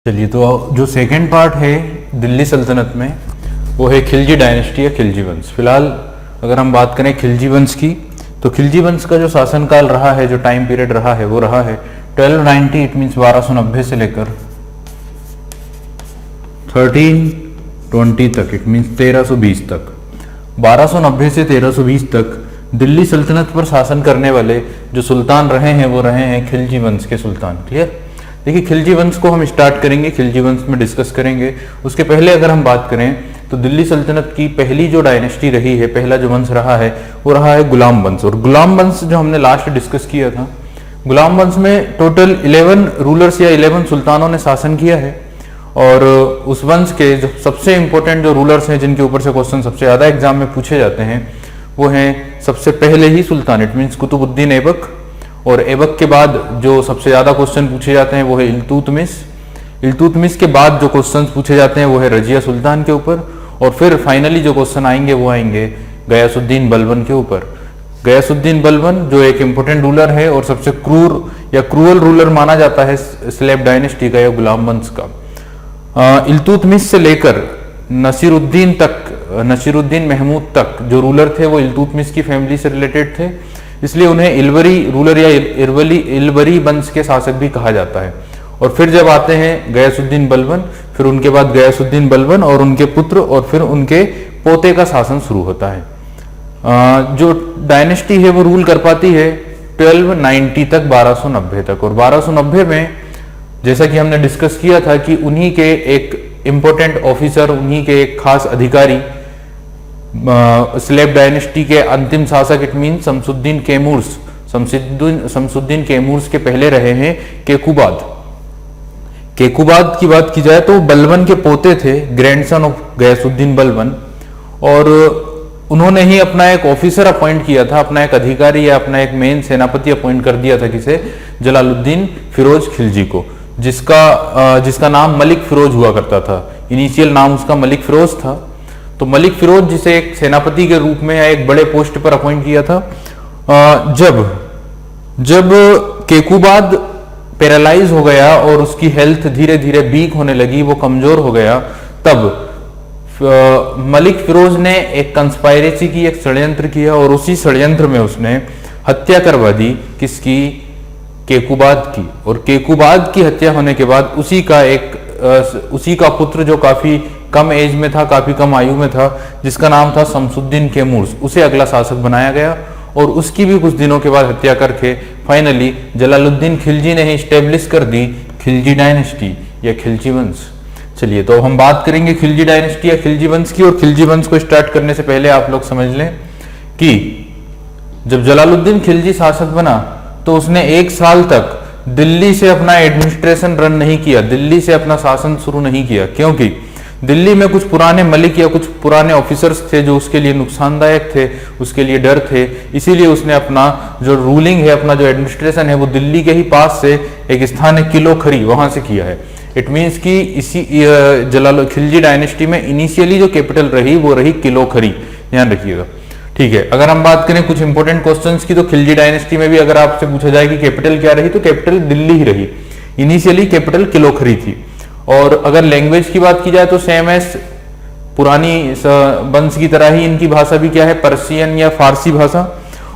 चलिए, तो जो सेकंड पार्ट है दिल्ली सल्तनत में वो है खिलजी डायनेस्टी या खिलजी वंश। फिलहाल अगर हम बात करें खिलजी वंश की, तो खिलजी वंश का जो शासनकाल रहा है, जो टाइम पीरियड रहा है, वो रहा है 1290, इट मीन्स 1290 से लेकर 1320 तक, इट मीन्स 1320 तक। 1290 से 1320 तक दिल्ली सल्तनत पर शासन करने वाले जो सुल्तान रहे हैं वो रहे हैं खिलजी वंश के सुल्तान। क्लियर? देखिए, खिलजी वंश को हम स्टार्ट करेंगे, खिलजी वंश में डिस्कस करेंगे। उसके पहले अगर हम बात करें तो दिल्ली सल्तनत की पहली जो डायनेस्टी रही है, पहला जो वंश रहा है वो रहा है गुलाम वंश। और गुलाम वंश जो हमने लास्ट डिस्कस किया था, गुलाम वंश में टोटल 11 रूलर्स या 11 सुल्तानों ने शासन किया है। और उस वंश के जो सबसे इंपॉर्टेंट जो रूलर्स हैं, जिनके ऊपर से क्वेश्चन सबसे ज्यादा एग्जाम में पूछे जाते हैं, वो हैं सबसे पहले ही सुल्तान, इट मीन्स कुतुबुद्दीन ऐबक। और ऐबक के बाद जो सबसे ज्यादा क्वेश्चन पूछे जाते हैं वो है इल्तुतमिश। इल्तुतमिश के बाद जो क्वेश्चन पूछे जाते हैं वो है रजिया सुल्तान के ऊपर। और फिर फाइनली जो क्वेश्चन आएंगे वो आएंगे गयासुद्दीन बलबन के ऊपर। गयासुद्दीन बलबन जो एक इंपॉर्टेंट रूलर है और सबसे क्रूर या क्रूअल रूलर माना जाता है स्लेव डायनेस्टी का या गुलाम वंश का। इल्तुतमिश से लेकर नसीरुद्दीन तक, नसीरुद्दीन महमूद तक जो रूलर थे वो इल्तुतमिश की फैमिली से रिलेटेड थे, इसलिए उन्हें इलवरी रूलर या इलवरी वंश के शासक भी कहा जाता है। और फिर जब आते हैं गयासुद्दीन बलबन, फिर उनके बाद गयासुद्दीन बलबन और उनके पुत्र और फिर उनके पोते का शासन शुरू होता है। जो डायनेस्टी है वो रूल कर पाती है 1290 तक, 1290 तक। और 1290 में जैसा कि हमने डिस्कस किया था कि उन्हीं के एक इंपॉर्टेंट ऑफिसर, उन्हीं के एक खास अधिकारी, स्लेव डायनेस्टी के अंतिम शासक, इट मीन शमसुद्दीन कैमूर्स, शमसुद्दीन कैमूर्स के पहले रहे हैं केकुबाद। केकुबाद की बात की जाए तो बलबन के पोते थे, ग्रैंडसन ऑफ गयासुद्दीन बलबन। और उन्होंने ही अपना एक ऑफिसर अपॉइंट किया था, अपना एक अधिकारी या अपना एक मेन सेनापति अपॉइंट कर दिया था, किसे? जलालुद्दीन फिरोज खिलजी को, जिसका नाम मलिक फिरोज हुआ करता था। इनिशियल नाम उसका मलिक फिरोज था। तो मलिक फिरोज जिसे एक सेनापति के रूप में या एक बड़े पोस्ट पर अपॉइंट किया था। जब केकुबाद पैरालाइज हो गया और उसकी हेल्थ धीरे धीरे वीक होने लगी, वो कमजोर हो गया, तब मलिक फिरोज ने एक कंस्पायरेसी की, एक षड्यंत्र किया और उसी षड्यंत्र में उसने हत्या करवा दी। किसकी? केकुबाद की। और केकुबाद की हत्या होने के बाद उसी का पुत्र जो काफी कम एज में था, काफी कम आयु में था, जिसका नाम था शमसुद्दीन कैमूर्स, उसे अगला शासक बनाया गया। और उसकी भी कुछ दिनों के बाद हत्या करके फाइनली जलालुद्दीन खिलजी ने ही स्टेब्लिश कर दी खिलजी डायनेस्टी या खिलजी वंश। चलिए, तो हम बात करेंगे खिलजी डायनेस्टी या खिलजी वंश की। और खिलजी वंश को स्टार्ट करने से पहले आप लोग समझ लें कि जब जलालुद्दीन खिलजी शासक बना तो उसने 1 साल तक दिल्ली से अपना एडमिनिस्ट्रेशन रन नहीं किया, दिल्ली से अपना शासन शुरू नहीं किया, क्योंकि दिल्ली में कुछ पुराने मलिक या कुछ पुराने ऑफिसर्स थे जो उसके लिए नुकसानदायक थे, उसके लिए डर थे। इसीलिए उसने अपना जो रूलिंग है, अपना जो एडमिनिस्ट्रेशन है, वो दिल्ली के ही पास से एक स्थान है किलो खरी, वहां से किया है। इट मीन्स कि इसी खिलजी डायनेस्टी में इनिशियली जो कैपिटल रही वो रही किलो खरी, ध्यान रखिएगा। ठीक है, अगर हम बात करें कुछ इंपॉर्टेंट क्वेश्चंस की, तो खिलजी डायनेस्टी में भी अगर आपसे पूछा जाए कि कैपिटल क्या रही, तो कैपिटल दिल्ली ही रही। इनिशियली कैपिटल किलोखरी थी। और अगर लैंग्वेज की बात की जाए तो सेम एज पुरानी वंश की तरह ही इनकी भाषा भी क्या है? पर्शियन या फारसी भाषा।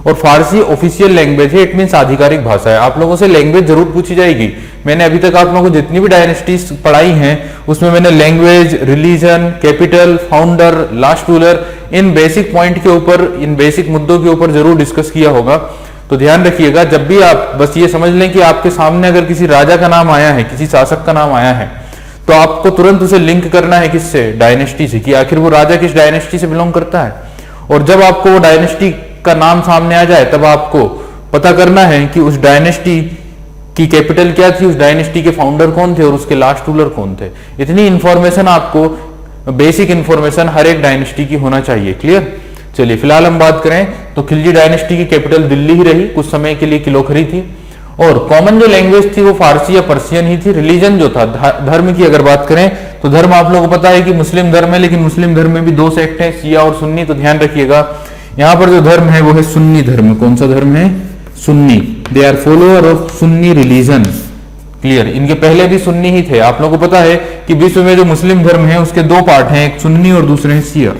और फारसी ऑफिशियल लैंग्वेज है, इट मीन्स आधिकारिक भाषा है। आप लोगों से लैंग्वेज जरूर पूछी जाएगी। मैंने अभी तक आप लोगों को जितनी भी डायनेस्टीज पढ़ाई हैं उसमें मैंने language, religion, capital, founder, last ruler, इन बेसिक पॉइंट के ऊपर, इन बेसिक मुद्दों के ऊपर जरूर डिस्कस किया होगा। तो ध्यान रखिएगा, जब भी आप बस ये समझ लें कि आपके सामने अगर किसी राजा का नाम आया है, किसी शासक का नाम आया है, तो आपको तुरंत उसे लिंक करना है किससे? डायनेस्टी से, कि आखिर वो राजा किस डायनेस्टी से बिलोंग करता है। और जब आपको वो डायनेस्टी का नाम सामने आ जाए तब आपको पता करना है कि उस डायनेस्टी की कैपिटल क्या थी, उस डायनेस्टी के फाउंडर कौन थे और उसके लास्ट रूलर कौन थे। इतनी इंफॉर्मेशन आपको, बेसिक इंफॉर्मेशन हर एक डायनेस्टी की होना चाहिए। क्लियर? चलिए, फिलहाल हम बात करें तो खिलजी डायनेस्टी की कैपिटल दिल्ली ही रही, कुछ समय के लिए किलोखरी थी। और कॉमन जो लैंग्वेज थी वो फारसी या पर्शियन ही थी। रिलीजन जो था, धर्म की अगर बात करें तो धर्म आप लोगों को पता है कि मुस्लिम धर्म है, लेकिन मुस्लिम धर्म में भी 2 सेक्ट हैं, शिया और सुन्नी। तो ध्यान रखिएगा, यहाँ पर जो धर्म है वो है सुन्नी धर्म। कौन सा धर्म है? Sunni. They are follower of Sunni religion. Clear. इनके पहले भी सुन्नी ही थे। आप लोगों को पता है कि विश्व में जो मुस्लिम धर्म है उसके दो पार्ट हैं, एक सुन्नी और दूसरे हैं शिया।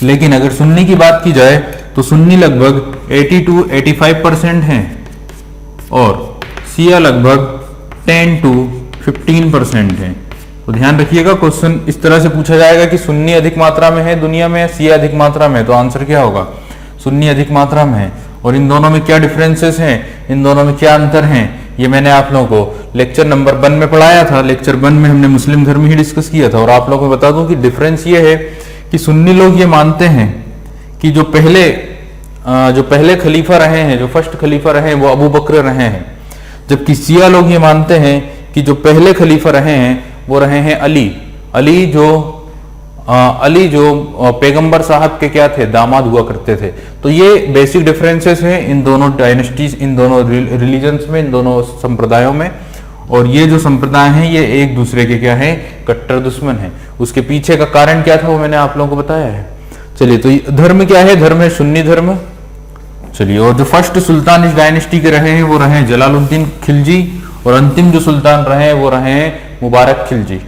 लेकिन अगर सुन्नी की बात की जाए तो सुन्नी लगभग 80-85% हैं और शिया लगभग 10-15% हैं। तो ध्यान रखिएगा, क्वेश्चन इस तरह से पूछा जाएगा कि सुन्नी अधिक मात्रा में है दुनिया में, शिया अधिक मात्रा में है, तो आंसर क्या होगा? सुन्नी अधिक मात्रा में है। और इन दोनों में क्या डिफरेंसेस हैं, इन दोनों में क्या अंतर हैं, ये मैंने आप लोगों को लेक्चर नंबर 1 में पढ़ाया था। लेक्चर 1 में हमने मुस्लिम धर्म ही डिस्कस किया था। और आप लोगों को बता दूं कि डिफरेंस ये है कि सुन्नी लोग ये मानते हैं कि जो पहले खलीफा रहे हैं, जो फर्स्ट खलीफा रहे हैं वो अबू बकर रहे हैं, जबकि शिया लोग ये मानते हैं कि जो पहले खलीफा रहे हैं वो रहे हैं अली जो पैगंबर साहब के क्या थे, दामाद हुआ करते थे। तो ये बेसिक डिफरेंसेस हैं इन दोनों डायनेस्टीज, इन दोनों रिलीजन्स में, इन दोनों संप्रदायों में। और ये जो संप्रदाय हैं ये एक दूसरे के क्या है, कट्टर दुश्मन है। उसके पीछे का कारण क्या था वो मैंने आप लोगों को बताया है। चलिए, तो धर्म क्या है? धर्म है सुन्नी धर्म। चलिए, और जो फर्स्ट सुल्तान इस डायनेस्टी के रहे हैं वो रहे जलालुद्दीन खिलजी, और अंतिम जो सुल्तान रहे हैं वो रहे हैं मुबारक खिलजी।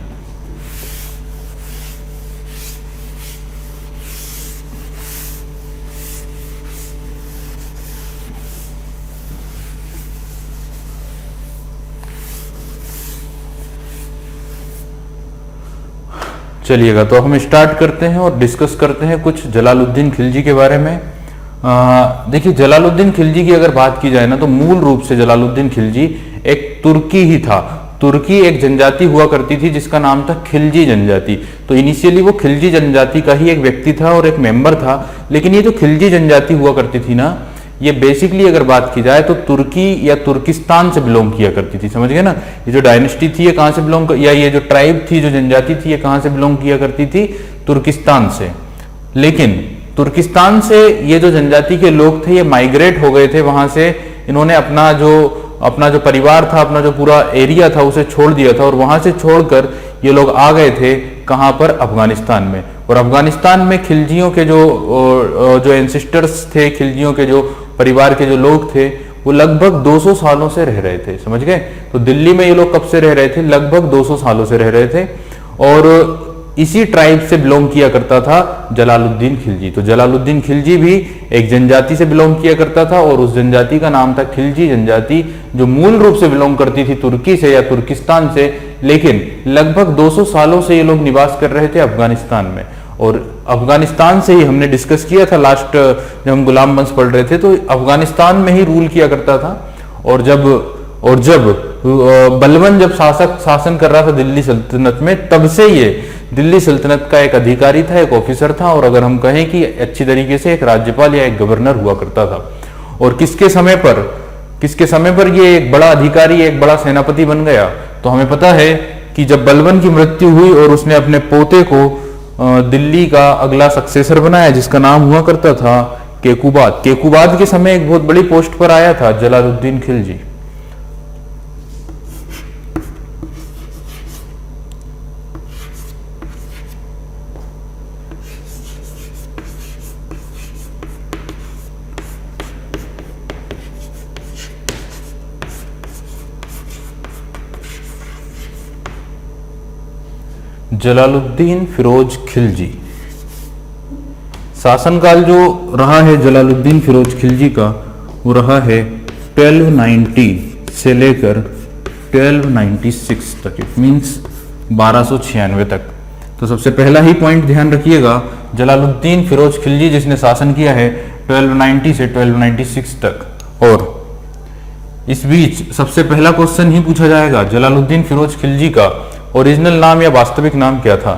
चलिएगा, तो हम स्टार्ट करते हैं और डिस्कस करते हैं कुछ जलालुद्दीन खिलजी के बारे में। देखिए, जलालुद्दीन खिलजी की अगर बात की जाए ना तो मूल रूप से जलालुद्दीन खिलजी एक तुर्की ही था। तुर्की एक जनजाति हुआ करती थी जिसका नाम था खिलजी जनजाति। तो इनिशियली वो खिलजी जनजाति का ही एक व्यक्ति था और एक मेंबर था। लेकिन ये जो खिलजी जनजाति हुआ करती थी ना, ये बेसिकली अगर बात की जाए तो तुर्की या तुर्किस्तान से बिलोंग किया करती थी। समझ गए ना? ये जो डायनेस्टी थी ये कहाँ से बिलोंग, या ये जो ट्राइब थी, जो जनजाति थी, ये कहाँ से बिलोंग किया करती थी? तुर्किस्तान से। लेकिन तुर्किस्तान से ये जो जनजाति के लोग थे ये माइग्रेट हो गए थे वहां से। इन्होंने अपना जो परिवार था, अपना जो पूरा एरिया था उसे छोड़ दिया था, और वहां से छोड़कर ये लोग आ गए थे कहां पर? अफगानिस्तान में। और अफगानिस्तान में खिलजियों के जो एंसेस्टर्स थे, खिलजियों के जो परिवार के जो लोग थे वो लगभग 200 सालों से रह रहे थे। समझ गए? तो दिल्ली में ये लोग कब से रह रहे थे? लगभग 200 सालों से रह रहे थे। और इसी ट्राइब से बिलोंग किया करता था जलालुद्दीन खिलजी। तो जलालुद्दीन खिलजी भी एक जनजाति से बिलोंग किया करता था और उस जनजाति का नाम था खिलजी जनजाति, जो मूल रूप से बिलोंग करती थी तुर्की से या तुर्किस्तान से। लेकिन लगभग 200 सालों से ये लोग निवास कर रहे थे अफगानिस्तान में। और अफगानिस्तान से ही हमने डिस्कस किया था लास्ट जब हम गुलाम वंश पढ़ रहे थे, तो अफगानिस्तान में ही रूल किया करता था। और जब बलबन जब शासन कर रहा था दिल्ली सल्तनत में, तब से ये दिल्ली सल्तनत का एक अधिकारी था, एक ऑफिसर था, और अगर हम कहें कि अच्छी तरीके से एक राज्यपाल या एक गवर्नर हुआ करता था। और किसके समय पर ये एक बड़ा अधिकारी, एक बड़ा सेनापति बन गया? तो हमें पता है कि जब बलबन की मृत्यु हुई और उसने अपने पोते को दिल्ली का अगला सक्सेसर बनाया जिसका नाम हुआ करता था केकुबाद के समय एक बहुत बड़ी पोस्ट पर आया था जलालुद्दीन खिलजी। जलालुद्दीन फिरोज खिलजी शासनकाल जो रहा है जलालुद्दीन फिरोज खिलजी का, वो रहा है 1290 से लेकर 1296 तक। इट मीन्स 1296 तक। तो सबसे पहला ही पॉइंट ध्यान रखिएगा, जलालुद्दीन फिरोज खिलजी जिसने शासन किया है 1290 से 1296 तक। और इस बीच सबसे पहला क्वेश्चन ही पूछा जाएगा, जलालुद्दीन फिरोज खिलजी का ओरिजिनल नाम या वास्तविक नाम क्या था?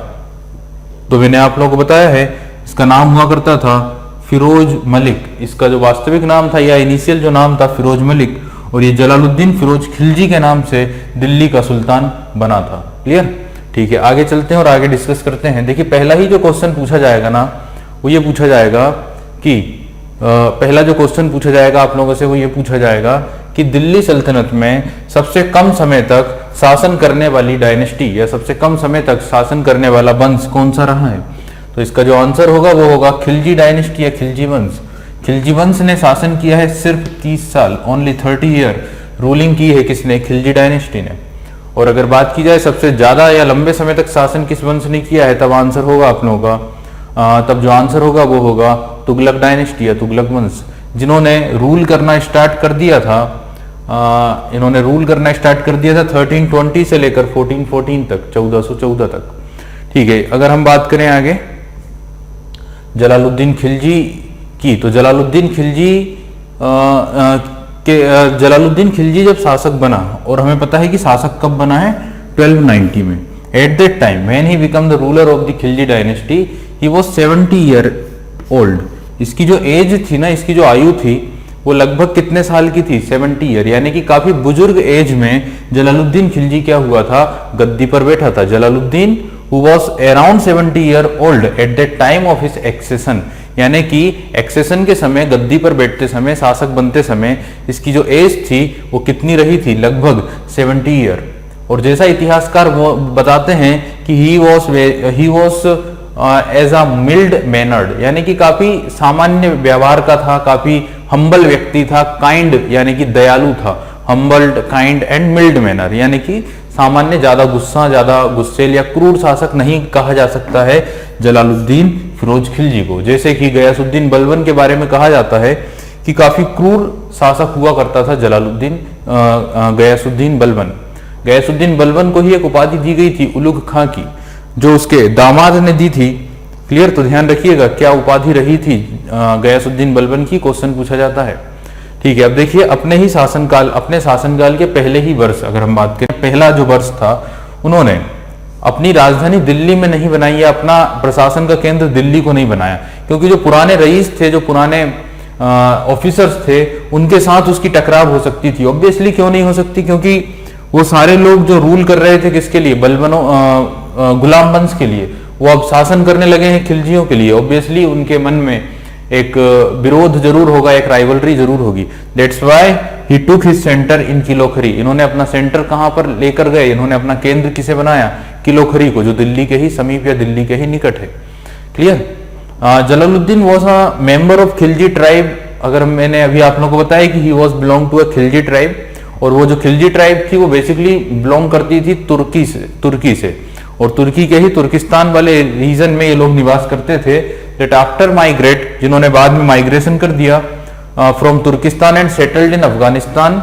तो मैंने आप लोगों को बताया है इसका नाम हुआ करता था फिरोज मलिक। इसका जो वास्तविक नाम था या इनिशियल जो नाम था फिरोज मलिक, और ये जलालुद्दीन फिरोज खिलजी के नाम से दिल्ली का सुल्तान बना था। क्लियर? ठीक है, आगे चलते हैं और आगे डिस्कस करते हैं। देखिए, पहला ही जो क्वेश्चन पूछा जाएगा ना, वो ये पूछा जाएगा कि पहला जो क्वेश्चन पूछा जाएगा आप लोगों से वो ये पूछा जाएगा कि दिल्ली सल्तनत में सबसे कम समय तक शासन करने वाली डायनेस्टी या सबसे कम समय तक शासन करने वाला वंश कौन सा रहा है? तो इसका जो आंसर होगा वो होगा खिलजी डायनेस्टी या खिलजी वंश। खिलजी वंश ने शासन किया है सिर्फ 30 साल, ओनली 30 ईयर, रूलिंग की है किसने, खिलजी डायनेस्टी ने। और अगर बात की जाए सबसे ज्यादा या लंबे समय तक शासन किस वंश ने किया है, तब आंसर होगा आप लोगों का, तब जो आंसर होगा वो होगा तुगलक डायनेस्टी या तुगलक वंश, जिन्होंने रूल करना स्टार्ट कर दिया था। इन्होंने रूल करना स्टार्ट कर दिया था 1320 से लेकर 1414 तक, 1414 तक। ठीक है, अगर हम बात करें आगे जलालुद्दीन खिलजी की, तो जलालुद्दीन खिलजी जब शासक बना, और हमें पता है कि शासक कब बना है, 1290 में। At that time when he become the ruler of the Khilji dynasty he was 70 year old. इसकी जो एज थी ना, इसकी जो आयु थी वो लगभग कितने साल की थी, 70 ईयर, यानी कि काफी बुजुर्ग एज में जलालुद्दीन खिलजी क्या हुआ था, गद्दी पर बैठा था। Jalaluddin who was around 70 year old at the time of his accession, यानी कि एक्सेशन के समय, गद्दी पर बैठते समय, शासक बनते समय इसकी जो एज थी वो कितनी रही थी, लगभग 70 ईयर। और जैसा इतिहासकार वो बताते हैं कि he was as a mild mannered, यानी कि काफी सामान्य व्यवहार का था, काफी हम्बल व्यक्ति था, काइंड यानी कि दयालु था, humbled, kind and mild manner, यानी कि सामान्य, ज्यादा गुस्सेल या क्रूर शासक नहीं कहा जा सकता है जलालुद्दीन फिरोज खिलजी को। जैसे कि गयासुद्दीन बलबन के बारे में कहा जाता है कि काफी क्रूर शासक हुआ करता था गयासुद्दीन बलबन। गयासुद्दीन बलबन को ही एक उपाधि दी गई थी उलुग खां की, जो उसके दामाद ने दी थी। क्लियर, तो ध्यान रखिएगा क्या उपाधि रही थी गयासुद्दीन बलबन की, क्वेश्चन पूछा जाता है। ठीक है, अब देखिए अपने शासनकाल के पहले ही वर्ष अगर हम बात करें, पहला जो वर्ष था, उन्होंने अपनी राजधानी दिल्ली में नहीं बनाई या अपना प्रशासन का केंद्र दिल्ली को नहीं बनाया, क्योंकि जो पुराने रईस थे, जो पुराने ऑफिसर्स थे, उनके साथ उसकी टकराव हो सकती थी। ऑब्वियसली क्यों नहीं हो सकती, क्योंकि वो सारे लोग जो रूल कर रहे थे किसके लिए, गुलाम वंश के लिए, वो अब शासन करने लगे हैं खिलजियों के लिए। ऑब्वियसली उनके मन में एक विरोध जरूर होगा, एक राइवलरी जरूर होगी। That's why he took his centre in Kilokhri. इन्होंने अपना सेंटर कहां पर लेकर गए, इन्होंने अपना केंद्र किसे बनाया, किलोखरी को, जो दिल्ली के ही समीप या दिल्ली के ही निकट है। Clear. Jalaluddin was a member of Khilji tribe. अगर मैंने अभी आप लोगों को बताया कि he was belong to a Khilji tribe, और वो जो खिलजी ट्राइब थी वो बेसिकली बिलोंग करती थी तुर्की से, और तुर्की के ही तुर्किस्तान वाले रीजन में ये लोग निवास करते थे। दैट आफ्टर माइग्रेट, जिन्होंने बाद में माइग्रेशन कर दिया from Turkistan and settled in Afghanistan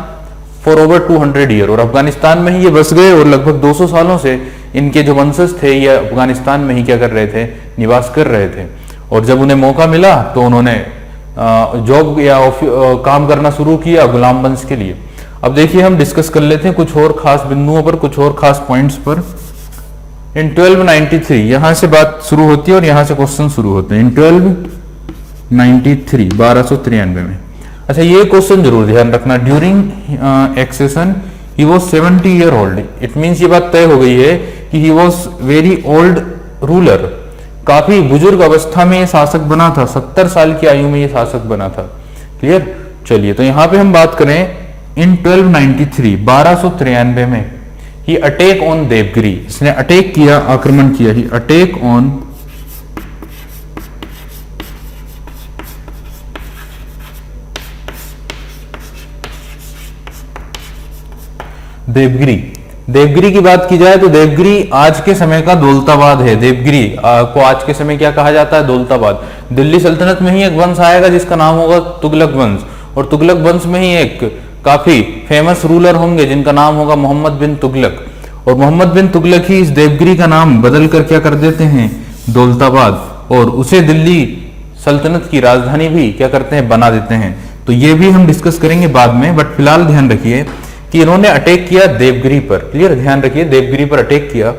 for over 200 year, और अफगानिस्तान में ही ये बस गए, और लगभग 200 सालों से इनके जो वंशज थे ये अफगानिस्तान में ही क्या कर रहे थे, निवास कर रहे थे। और जब उन्हें मौका मिला तो उन्होंने जॉब या काम करना शुरू किया गुलाम वंश के लिए। अब देखिए हम डिस्कस कर लेते हैं कुछ और खास बिंदुओं पर, कुछ और खास पॉइंट्स पर। इन 1293 यहां से बात शुरू होती है और यहां से क्वेश्चन शुरू होते हैं। इन 1293 में, अच्छा ये क्वेश्चन जरूर ध्यान रखना, during accession he was 70 year old. It means ये बात तय हो गई है कि he was very old ruler, काफी बुजुर्ग अवस्था में ये शासक बना था, 70 साल की आयु में ये शासक बना था। क्लियर। चलिए तो यहां पे हम बात करें इन 1293 में ही अटैक ऑन देवगिरी, इसने अटैक किया, आक्रमण किया, ही अटैक ऑन देवगिरी। देवगिरी की बात की जाए तो देवगिरी आज के समय का दौलताबाद है। देवगिरी को आज के समय क्या कहा जाता है, दौलताबाद। दिल्ली सल्तनत में ही एक वंश आएगा जिसका नाम होगा तुगलक वंश, और तुगलक वंश में ही एक काफी फेमस रूलर होंगे जिनका नाम होगा मोहम्मद बिन तुगलक, और मोहम्मद बिन तुगलक ही इस देवगिरी का नाम बदल कर क्या कर देते हैं, दौलताबाद, और उसे दिल्ली सल्तनत की राजधानी भी क्या करते हैं, बना देते हैं। तो ये भी हम डिस्कस करेंगे बाद में, बट फिलहाल ध्यान रखिए कि इन्होंने अटैक किया देवगिरी पर। क्लियर, ध्यान रखिए देवगिरी पर अटैक किया,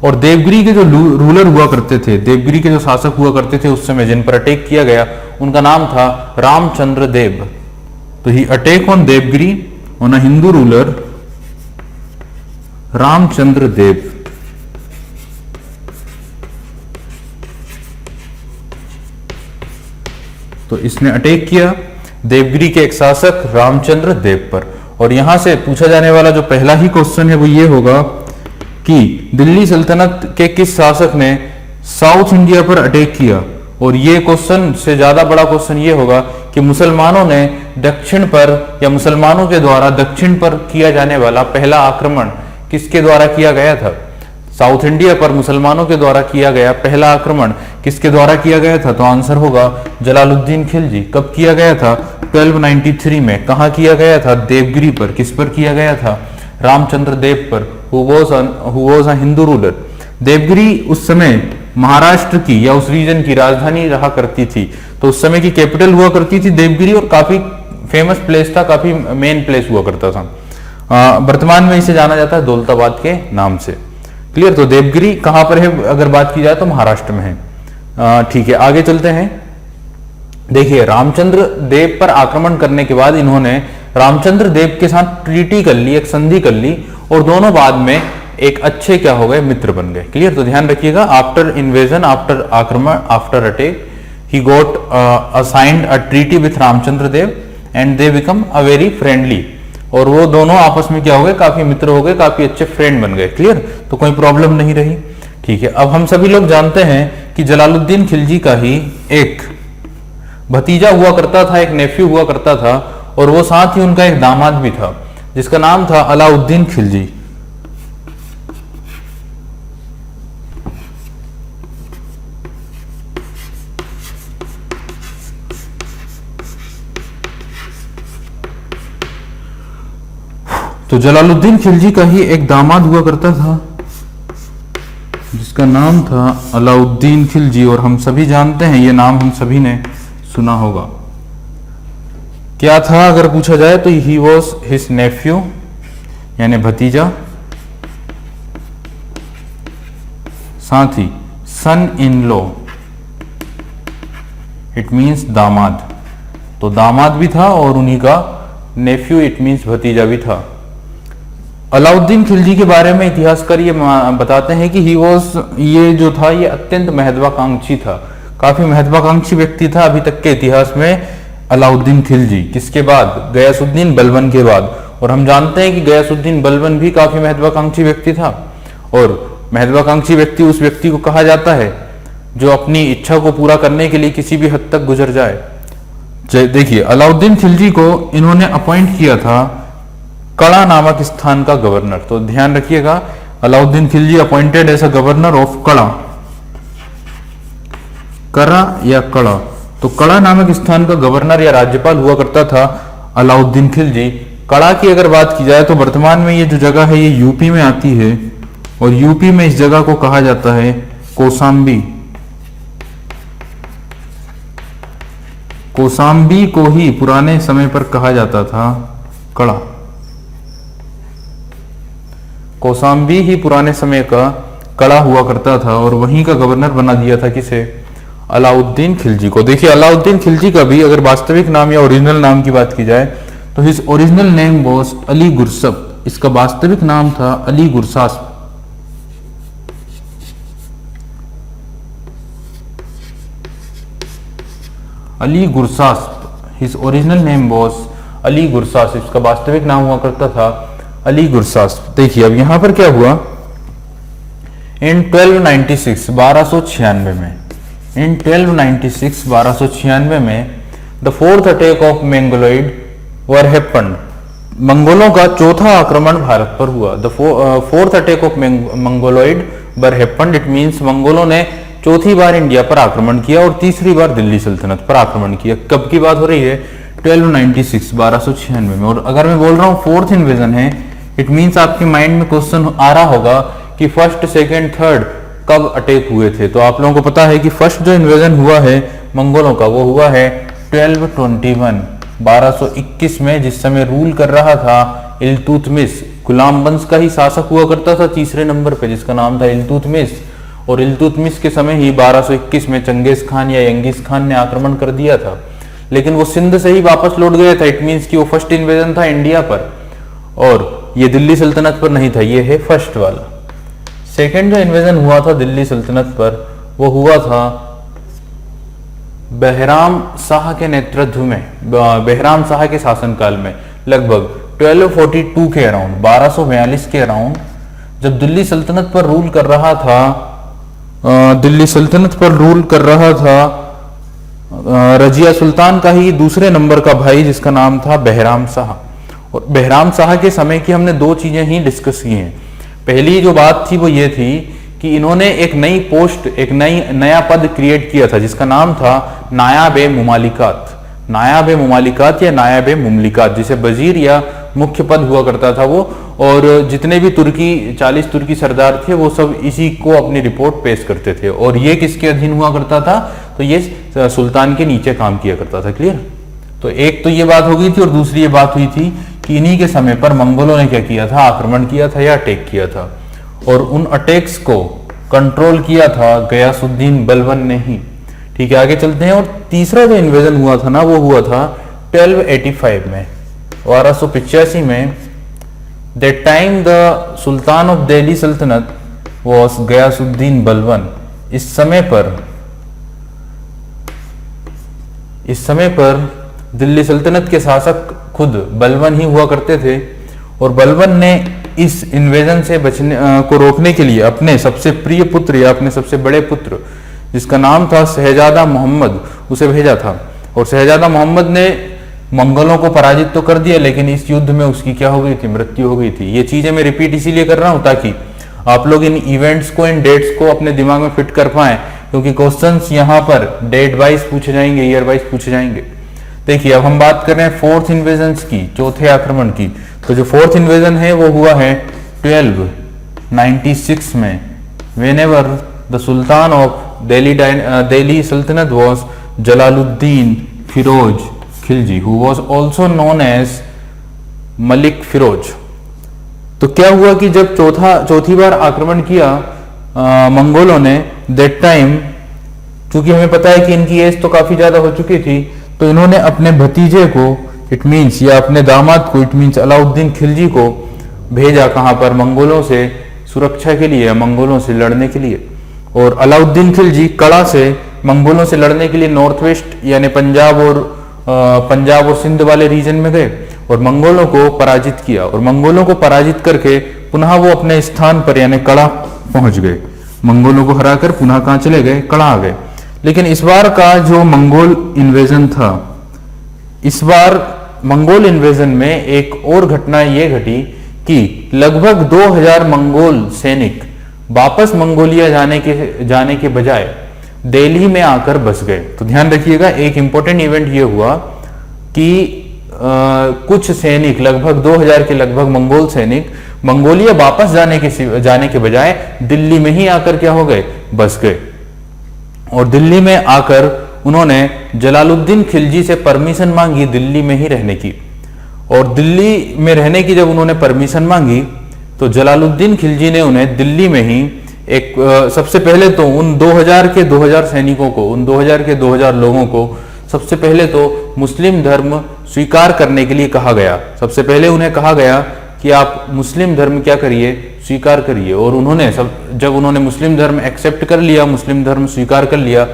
और देवगिरी के जो रूलर हुआ करते थे, देवगिरी के जो शासक हुआ करते थे उस समय जिन पर अटैक किया गया, उनका नाम था रामचंद्र देव। तो he attack on Devagiri on a Hindu ruler Ramchandra Dev. तो इसने अटैक किया देवगिरी के एक शासक रामचंद्र देव पर। और यहां से पूछा जाने वाला जो पहला ही क्वेश्चन है वो ये होगा कि दिल्ली सल्तनत के किस शासक ने साउथ इंडिया पर अटैक किया। और ये क्वेश्चन से ज्यादा बड़ा क्वेश्चन ये होगा कि मुसलमानों ने दक्षिण पर या मुसलमानों के द्वारा दक्षिण पर किया जाने वाला पहला आक्रमण किसके द्वारा किया गया था? साउथ इंडिया पर मुसलमानों के द्वारा किया गया पहला आक्रमण किसके द्वारा किया गया था? तो आंसर होगा जलालुद्दीन खिलजी। कब किया गया था? 1293 में। कहाँ किया गया था? देवगिरी पर। किस पर किया गया था? रामचंद्र देव पर, who was a Hindu ruler. Devgiri उस समय महाराष्ट्र की या उस रीजन की राजधानी रहा करती थी, तो उस समय की कैपिटल हुआ करती थी देवगिरी, और काफी फेमस प्लेस था, काफी मेन प्लेस हुआ करता था। वर्तमान में इसे जाना जाता है दौलताबाद के नाम से। क्लियर? तो देवगिरी कहां पर है अगर बात की जाए तो महाराष्ट्र में है। ठीक है, आगे चलते हैं। देखिए, रामचंद्र देव पर आक्रमण करने के बाद इन्होंने रामचंद्र देव के साथ ट्रीटी कर ली, एक संधि कर ली, और दोनों बाद में एक अच्छे क्या हो गए? मित्र बन गए। क्लियर? तो ध्यान रखिएगा, आफ्टर इन्वेजन, आफ्टर आक्रमण, after attack, he got assigned a treaty with Ramchandra Dev and they become a very friendly. और वो दोनों आपस में क्या हो गए? काफी मित्र हो गए, काफी अच्छे फ्रेंड बन गए। क्लियर? तो कोई प्रॉब्लम नहीं रही। ठीक है, अब हम सभी लोग जानते हैं कि जलालुद्दीन खिलजी का ही एक भतीजा हुआ करता था, एक नेफ्यू हुआ करता था, और वो साथ ही उनका एक दामाद भी था जिसका नाम था अलाउद्दीन खिलजी। तो जलालुद्दीन खिलजी का ही एक दामाद हुआ करता था जिसका नाम था अलाउद्दीन खिलजी, और हम सभी जानते हैं ये नाम हम सभी ने सुना होगा। क्या था अगर पूछा जाए तो ही वॉज हिज नेफ्यू, यानी भतीजा, साथ ही सन इन लॉ, इट मीन्स दामाद। तो दामाद भी था और उन्हीं का नेफ्यू, इट मीन्स भतीजा भी था। अलाउद्दीन खिलजी के बारे में इतिहासकार ये बताते हैं कि ये जो था ये अत्यंत महत्वाकांक्षी था, काफी महत्वाकांक्षी व्यक्ति था अभी तक के इतिहास में अलाउद्दीन खिलजी। किसके बाद? गयासुद्दीन बलबन के बाद। और हम जानते हैं कि गयासुद्दीन बलबन भी काफी महत्वाकांक्षी व्यक्ति था, और महत्वाकांक्षी व्यक्ति उस व्यक्ति को कहा जाता है जो अपनी इच्छा को पूरा करने के लिए किसी भी हद तक गुजर जाए। देखिए, अलाउद्दीन खिलजी को इन्होंने अपॉइंट किया था कड़ा नामक स्थान का गवर्नर। तो ध्यान रखिएगा, Alauddin Khilji appointed as a governor of Kara, Kara या कड़ा। तो कड़ा नामक स्थान का गवर्नर या राज्यपाल हुआ करता था अलाउद्दीन खिलजी। कड़ा की अगर बात की जाए तो वर्तमान में ये जो जगह है ये यूपी में आती है, और यूपी में इस जगह को कहा जाता है कौसाम्बी। कौसाम्बी को ही पुराने समय पर कहा जाता था कड़ा। कौसाम्बी ही पुराने समय का कड़ा हुआ करता था, और वहीं का गवर्नर बना दिया था किसे? अलाउद्दीन खिलजी को। देखिए, अलाउद्दीन खिलजी का भी अगर वास्तविक नाम या ओरिजिनल नाम की बात की जाए तो his original name was Ali Gurshasp. इसका वास्तविक नाम था Ali Gurshasp. Ali Gurshasp, his original name was Ali Gurshasp. इसका वास्तविक नाम हुआ करता था अली गुरसास्प। देखिए, अब यहां पर क्या हुआ? इन 1296 1296 में, इन 1296 1296 में the fourth attack of Mongoloid war happened. मंगोलों का चौथा आक्रमण भारत पर हुआ। The fourth attack of Mongoloid war happened, it means मंगोलों ने चौथी बार इंडिया पर आक्रमण किया और तीसरी बार दिल्ली सल्तनत पर आक्रमण किया। कब की बात हो रही है? 1296 1296 में। और अगर मैं बोल रहा हूँ फोर्थ इन्वेजन है, इट मींस आपके माइंड में क्वेश्चन आ रहा होगा कि फर्स्ट, सेकेंड, थर्ड कब अटैक हुए थे। तो आप लोगों को पता है कि फर्स्ट जो इन्वेजन हुआ है मंगोलों का वो हुआ है 1221 1221 में, जिस समय रूल कर रहा था इल्तुतमिश। गुलाम वंश का ही शासक हुआ करता था तीसरे नंबर पे, जिसका नाम था इल्तुतमिश। और इल्तुतमिश के समय ही 1221 में चंगेज खान या यंगीज खान ने आक्रमण कर दिया था, लेकिन वो सिंध से ही वापस लौट गया था। इट मीन्स कि वो फर्स्ट इन्वेजन था इंडिया पर, और ये दिल्ली सल्तनत पर नहीं था। ये है फर्स्ट वाला। सेकेंड जो इन्वेजन हुआ था दिल्ली सल्तनत पर वो हुआ था बहराम शाह के नेतृत्व में, बहराम शाह के शासनकाल में, लगभग 1242 के अराउंड, 1242 के अराउंड, जब दिल्ली सल्तनत पर रूल कर रहा था, दिल्ली सल्तनत पर रूल कर रहा था रजिया सुल्तान का ही दूसरे नंबर का भाई जिसका नाम था बहराम शाह। और बहराम शाह के समय की हमने दो चीजें ही डिस्कस की हैं। पहली जो बात थी वो ये थी कि इन्होंने एक नई पोस्ट, एक नया पद क्रिएट किया था जिसका नाम था नायाब-ए-मुमालिकात। नायाब-ए-मुमालिकात या नायाब-ए-मुमलिकात, जिसे वजीर या मुख्य पद हुआ करता था वो। और जितने भी 40 तुर्की सरदार थे वो सब इसी को अपनी रिपोर्ट पेश करते थे। और ये किसके अधीन हुआ करता था? तो ये सुल्तान के नीचे काम किया करता था। क्लियर? तो एक तो ये बात हो गई थी, और दूसरी ये बात हुई थी कि इन्हीं के समय पर मंगोलों ने क्या किया था? आक्रमण किया था या अटैक किया था। और उन अटैक्स को कंट्रोल किया था गयासुद्दीन बलबन ने ही। ठीक है, आगे चलते हैं। और तीसरा जो इन्वेजन हुआ था ना, वो हुआ था 1285 में, 1285 में। That time the sultan of Delhi सल्तनत वॉज गयासुद्दीन बलबन। इस समय पर दिल्ली सल्तनत के शासक खुद बलबन ही हुआ करते थे। और बलबन ने इस इन्वेजन से बचने को रोकने के लिए अपने सबसे प्रिय पुत्र या अपने सबसे बड़े पुत्र, जिसका नाम था शहजादा मोहम्मद, उसे भेजा था। और शहजादा मोहम्मद ने मंगोलों को पराजित तो कर दिया, लेकिन इस युद्ध में उसकी क्या हो गई थी? मृत्यु हो गई थी। ये चीजें मैं रिपीट इसीलिए कर रहा हूं ताकि आप लोग इन इवेंट्स को, इन डेट्स को अपने दिमाग में फिट कर पाएं, क्योंकि क्वेश्चंस यहाँ पर डेट वाइज पूछे जाएंगे, ईयर वाइज पूछे जाएंगे। देखिए, अब हम बात कर रहे हैं फोर्थ इन्वेजन की, चौथे आक्रमण की। तो जो फोर्थ इन्वेजन है वो हुआ है 1296 में, whenever the sultan of Delhi सल्तनत was Jalaluddin Firoz Khilji, who was also known as Malik Firoz. तो क्या हुआ कि जब चौथी बार आक्रमण किया मंगोलों ने, दैट टाइम, क्योंकि हमें पता है कि इनकी एज तो काफी ज्यादा हो चुकी थी, तो इन्होंने अपने भतीजे को, इट मीन्स, या अपने दामाद को, इट मीन्स अलाउद्दीन खिलजी को भेजा। कहां पर? मंगोलों से सुरक्षा के लिए, मंगोलों से लड़ने के लिए। और अलाउद्दीन खिलजी कड़ा से मंगोलों से लड़ने के लिए नॉर्थ वेस्ट यानी पंजाब और सिंध वाले रीजन में गए और मंगोलों को पराजित किया। और मंगोलों को पराजित करके पुनः वो अपने स्थान पर यानी कड़ा पहुंच गए। मंगोलों को हराकर पुनः कहां चले गए? कड़ा आ गए। लेकिन इस बार का जो मंगोल इन्वेजन था, इस बार मंगोल इन्वेजन में एक और घटना ये घटी कि लगभग 2000 मंगोल सैनिक वापस मंगोलिया जाने के बजाय दिल्ली में आकर बस गए। तो ध्यान रखिएगा, एक इंपॉर्टेंट इवेंट ये हुआ कि कुछ सैनिक, लगभग 2000 के लगभग मंगोल सैनिक मंगोलिया वापस जाने के बजाय दिल्ली में ही आकर क्या हो गए? बस गए। और दिल्ली में आकर उन्होंने जलालुद्दीन खिलजी से परमिशन मांगी दिल्ली में ही रहने की। और दिल्ली में रहने की जब उन्होंने परमिशन मांगी तो जलालुद्दीन खिलजी ने उन्हें दिल्ली में ही एक सबसे पहले तो उन 2000 सैनिकों को, उन 2000 लोगों को सबसे पहले तो मुस्लिम धर्म स्वीकार करने के लिए कहा गया। सबसे पहले उन्हें कहा गया कि आप मुस्लिम धर्म क्या करिए? स्वीकार करिए। और उन्होंने जब उन्होंने मुस्लिम धर्म एक्सेप्ट कर लिया, मुस्लिम धर्म स्वीकार कर लिया,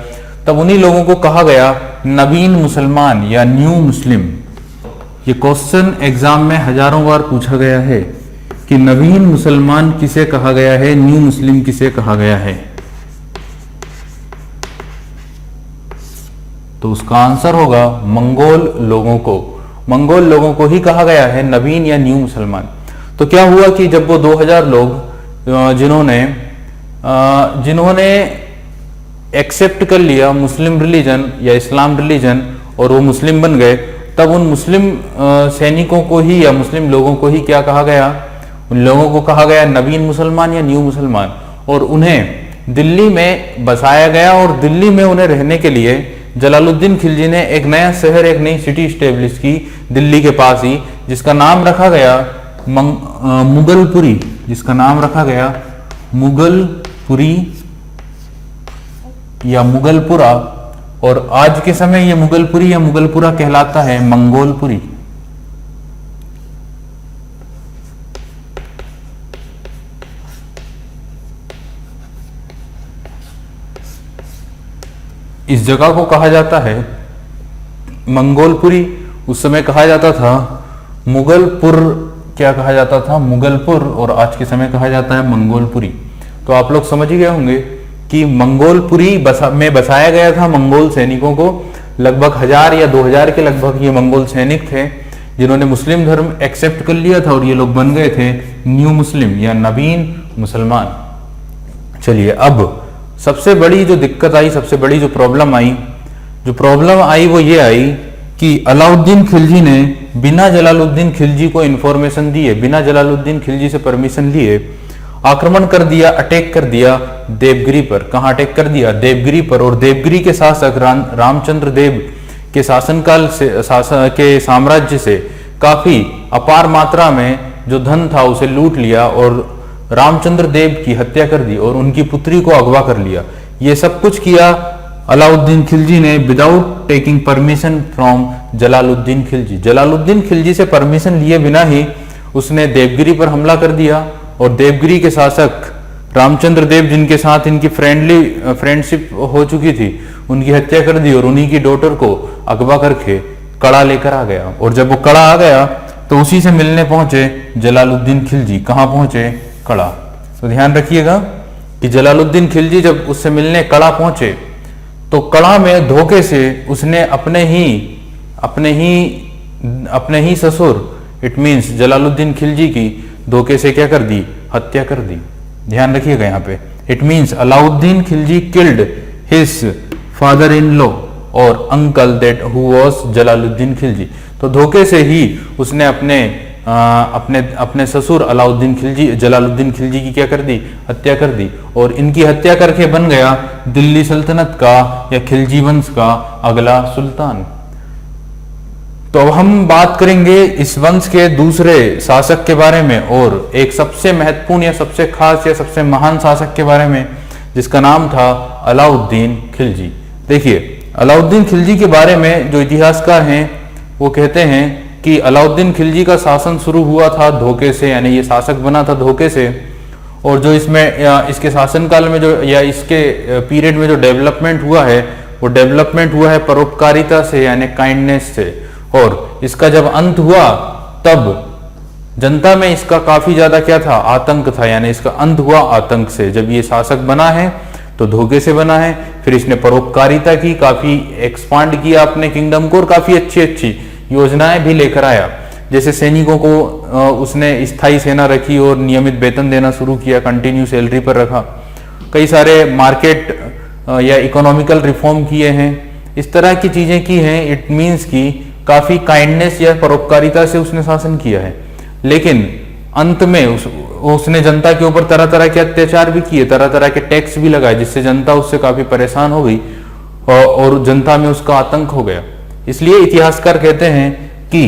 तब उन्हीं लोगों को कहा गया नवीन मुसलमान या न्यू मुस्लिम। ये क्वेश्चन एग्जाम में हजारों बार पूछा गया है कि नवीन मुसलमान किसे कहा गया है, न्यू मुस्लिम किसे कहा गया है। तो उसका आंसर होगा मंगोल लोगों को। मंगोल लोगों को ही कहा गया है नवीन या न्यू मुसलमान। तो क्या हुआ कि जब वो 2000 लोग जिन्होंने एक्सेप्ट कर लिया मुस्लिम रिलीजन या इस्लाम रिलीजन और वो मुस्लिम बन गए, तब उन मुस्लिम सैनिकों को ही या मुस्लिम लोगों को ही क्या कहा गया? उन लोगों को कहा गया नवीन मुसलमान या न्यू मुसलमान। और उन्हें दिल्ली में बसाया गया और दिल्ली में उन्हें रहने के लिए जलालुद्दीन खिलजी ने एक नया शहर, एक नई सिटी स्टेब्लिश की दिल्ली के पास ही, जिसका नाम रखा गया मुगलपुरी, जिसका नाम रखा गया मुगलपुरी या मुगलपुरा। और आज के समय ये मुगलपुरी या मुगलपुरा कहलाता है मंगोलपुरी। इस जगह को कहा जाता है मंगोलपुरी। उस समय कहा जाता था मुगलपुर, क्या कहा जाता था? मुगलपुर। और आज के समय कहा जाता है मंगोलपुरी। तो आप लोग समझ ही गए होंगे कि मंगोलपुरी में बसाया गया था मंगोल सैनिकों को। लगभग 1000 या 2000 के लगभग ये मंगोल सैनिक थे जिन्होंने मुस्लिम धर्म एक्सेप्ट कर लिया था और ये लोग बन गए थे न्यू मुस्लिम या नवीन मुसलमान। चलिए, अब सबसे बड़ी जो दिक्कत आई, सबसे बड़ी जो प्रॉब्लम आई वो ये आई कि अलाउद्दीन खिलजी ने बिना जलालुद्दीन खिलजी को इंफॉर्मेशन दिए, बिना जलालुद्दीन खिलजी से परमिशन लिए आक्रमण कर दिया, अटैक कर दिया देवगिरी पर। कहाँ अटैक कर दिया? देवगिरी पर। और देवगिरी के शासक रामचंद्र देव के शासनकाल से के साम्राज्य से काफी अपार मात्रा में जो धन था उसे लूट लिया और रामचंद्र देव की हत्या कर दी और उनकी पुत्री को अगवा कर लिया। ये सब कुछ किया अलाउद्दीन खिलजी ने without taking permission from Jalaluddin Khilji. Jalaluddin Khilji से परमिशन लिए बिना ही उसने देवगिरी पर हमला कर दिया और देवगिरी के शासक रामचंद्र देव, जिनके साथ इनकी फ्रेंडशिप हो चुकी थी, उनकी हत्या कर दी और उन्हीं की डॉटर को अगवा करके कड़ा लेकर आ गया। और जब वो कड़ा आ गया तो उसी से मिलने पहुंचे जलालुद्दीन खिलजी। कहाँ पहुंचे? कड़ा। तो ध्यान रखिएगा कि जलालुद्दीन खिलजी जब उससे मिलने कड़ा पहुंचे तो कड़ा में धोखे से उसने अपने ही ससुर, इट मीन्स जलालुद्दीन खिलजी की धोखे से क्या कर दी? हत्या कर दी। ध्यान रखिएगा यहाँ पे, it means Alauddin Khilji killed his father in law और uncle that who was Jalaluddin Khilji. तो धोखे से ही उसने अपने ससुर जलालुद्दीन खिलजी की क्या कर दी? हत्या कर दी। और इनकी हत्या करके बन गया दिल्ली सल्तनत का या खिलजी वंश का अगला सुल्तान। तो अब हम बात करेंगे इस वंश के दूसरे शासक के बारे में और एक सबसे महत्वपूर्ण या सबसे खास या सबसे महान शासक के बारे में, जिसका नाम था अलाउद्दीन खिलजी। देखिए, अलाउद्दीन खिलजी के बारे में जो इतिहासकार हैं वो कहते हैं कि अलाउद्दीन खिलजी का शासन शुरू हुआ था धोखे से, यानी ये शासक बना था धोखे से। और जो इसके शासनकाल में जो या इसके पीरियड में जो डेवलपमेंट हुआ है वो डेवलपमेंट हुआ है परोपकारिता से, यानी काइंडनेस से। और इसका जब अंत हुआ तब जनता में इसका काफी ज्यादा क्या था? आतंक था, यानी इसका अंत हुआ आतंक से। जब ये शासक बना है तो धोखे से बना है, फिर इसने परोपकारिता की, काफी एक्सपांड किया अपने किंगडम को और काफी अच्छी अच्छी योजनाएं भी लेकर आया। जैसे सैनिकों को उसने स्थायी सेना रखी और नियमित वेतन देना शुरू किया, कंटिन्यू सैलरी पर रखा। कई सारे मार्केट या इकोनॉमिकल रिफॉर्म किए हैं, इस तरह की चीजें की हैं। इट मीन्स की काफी काइंडनेस या परोपकारिता से उसने शासन किया है। लेकिन अंत में उसने जनता के ऊपर तरह तरह के अत्याचार भी किए, तरह तरह के टैक्स भी लगाए, जिससे जनता उससे काफी परेशान हो गई और जनता में उसका आतंक हो गया। इसलिए इतिहासकार कहते हैं कि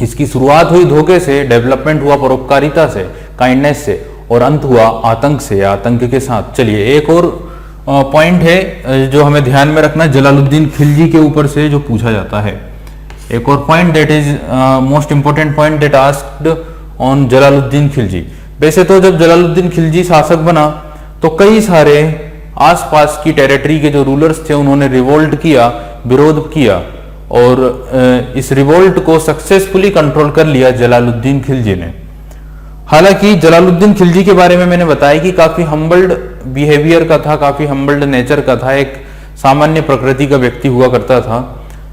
इसकी शुरुआत हुई धोखे से, डेवलपमेंट हुआ परोपकारिता से, काइंडनेस से, और अंत हुआ आतंक से, आतंक के साथ। चलिए, एक और पॉइंट है जो हमें ध्यान में रखना, जलालुद्दीन खिलजी के ऊपर से जो पूछा जाता है। एक और point that is most important point that asked on Jalaluddin Khilji. वैसे तो जब जलालुद्दीन खिलजी शासक बना तो कई सारे आसपास की टेरिटरी के जो रूलर्स थे उन्होंने रिवोल्ट किया, विरोध किया, और इस रिवोल्ट को सक्सेसफुली कंट्रोल कर लिया जलालुद्दीन खिलजी ने। हालांकि जलालुद्दीन खिलजी के बारे में मैंने बताया कि काफी हम्बल्ड बिहेवियर का था, काफी हम्बल्ड नेचर का था, एक सामान्य प्रकृति का व्यक्ति हुआ करता था।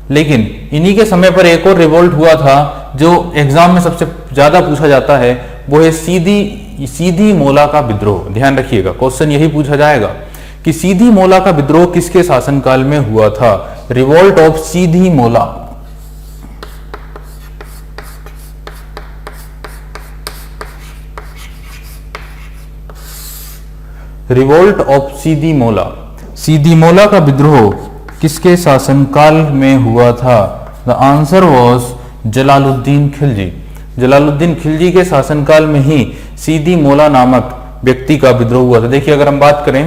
लेकिन इन्हीं के समय पर एक और रिवोल्ट हुआ था जो एग्जाम में सबसे ज्यादा पूछा जाता है, वो है सीधी मोला का विद्रोह। ध्यान रखिएगा, क्वेश्चन यही पूछा जाएगा कि सीधी मोला का विद्रोह किसके शासनकाल में हुआ था? रिवोल्ट ऑफ सीधी मोला। रिवोल्ट ऑफ सीधी मोला, सीधी मोला का विद्रोह किसके शासनकाल में हुआ था? The answer was Jalaluddin Khilji. Jalaluddin Khilji के शासनकाल में ही सीधी मोला नामक व्यक्ति का विद्रोह हुआ था। देखिए, अगर हम बात करें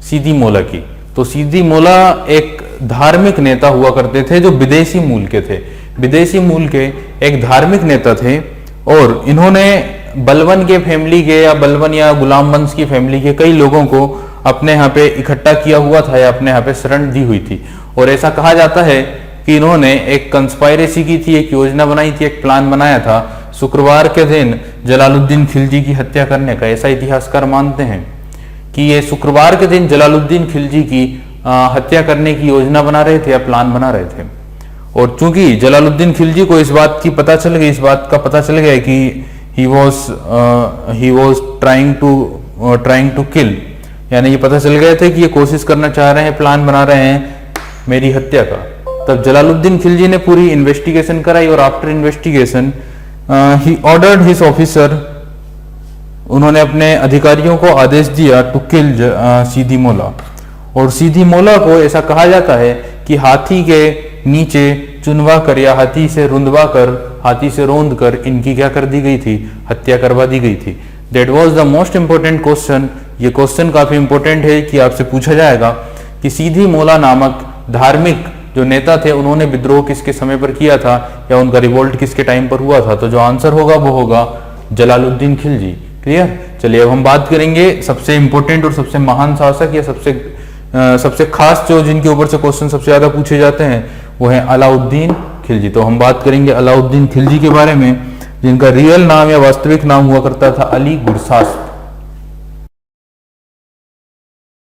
सीधी मोला की, तो सीधी मोला एक धार्मिक नेता हुआ करते थे जो विदेशी मूल के थे। विदेशी मूल के एक धार्मिक नेता थे और इन्होंने बलवन के फैमिली के या बलवन या गुलाम वंश की फैमिली के कई लोगों को अपने यहाँ पे इकट्ठा किया हुआ था या अपने यहाँ पे शरण दी हुई थी। और ऐसा कहा जाता है कि इन्होंने एक कंस्पायरेसी की थी, एक योजना बनाई थी, एक प्लान बनाया था शुक्रवार के दिन जलालुद्दीन खिलजी की हत्या करने का। ऐसा इतिहासकार मानते हैं कि ये शुक्रवार के दिन जलालुद्दीन खिलजी की हत्या करने की योजना बना रहे थे या प्लान बना रहे थे। और चूंकि जलालुद्दीन खिलजी को इस बात का पता चल गया कि he was trying to kill, यानी ये पता चल गए थे कि ये कोशिश करना चाह रहे हैं, प्लान बना रहे हैं मेरी हत्या का। तब जलालुद्दीन खिलजी ने पूरी इन्वेस्टिगेशन कराई और after investigation he ordered his officer, उन्होंने अपने अधिकारियों को आदेश दिया टू किल सीधी मोला। और सीधी मोला को ऐसा कहा जाता है कि हाथी के नीचे चुनवा कर या हाथी से रुंधवा कर, हाथी से रोंद कर इनकी क्या कर दी गई थी, हत्या करवा दी गई थी। That was the most important question. ये क्वेश्चन काफी इंपॉर्टेंट है कि आपसे पूछा जाएगा कि सीधी मोला नामक धार्मिक जो नेता थे उन्होंने विद्रोह किसके समय पर किया था या उनका रिवोल्ट किसके टाइम पर हुआ था। तो जो आंसर होगा वो होगा जलालुद्दीन खिलजी। क्लियर। चलिए अब हम बात करेंगे सबसे इंपॉर्टेंट और सबसे महान शासक या सबसे खास जो जिनके ऊपर से क्वेश्चन सबसे ज्यादा पूछे जाते हैं वो है अलाउद्दीन खिलजी। तो हम बात करेंगे अलाउद्दीन खिलजी के बारे में, जिनका रियल नाम या वास्तविक नाम हुआ करता था अली गुरसास।